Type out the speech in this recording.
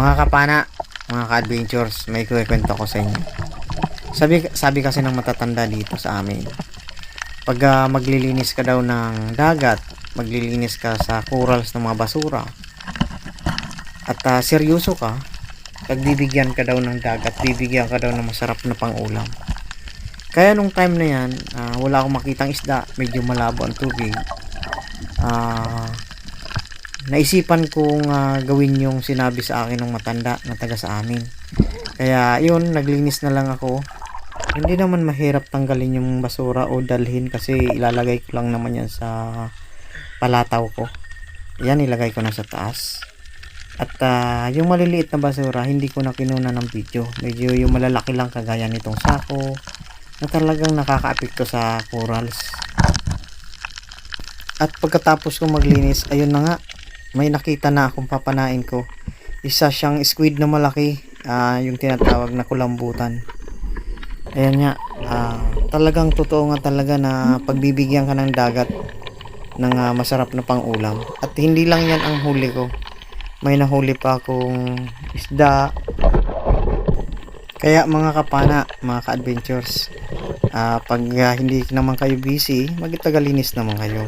Mga kapana, mga ka-adventures, may kwento ko sa inyo. Sabi kasi ng matatanda dito sa amin, pag maglilinis ka daw ng dagat, maglilinis ka sa corals ng mga basura, at seryoso ka, pagbibigyan ka daw ng dagat, bibigyan ka daw ng masarap na pang-ulam. Kaya nung time na yan, wala akong makitang isda, medyo malabo ang tubig. Naisipan kong gawin yung sinabi sa akin ng matanda na taga sa amin. Kaya yun, naglinis na lang ako. Hindi naman mahirap tanggalin yung basura o dalhin kasi ilalagay ko lang naman yan sa palataw ko. Yan, ilagay ko na sa taas. At yung maliliit na basura, hindi ko na kinuna ng video. Medyo yung malalaki lang kagaya nitong sako na talagang nakaka-apekto sa corals. At pagkatapos kong maglinis, ayun na nga, may nakita na akong papanain ko. Isa siyang squid na malaki, yung tinatawag na kulambutan. Ayan nga, talagang totoo nga talaga na pagbibigyan ka ng dagat ng masarap na pang-ulam. At hindi lang yan ang huli ko. May nahuli pa akong isda. Kaya mga kapana, mga ka-adventures, pag hindi naman kayo busy, magtagalinis naman kayo.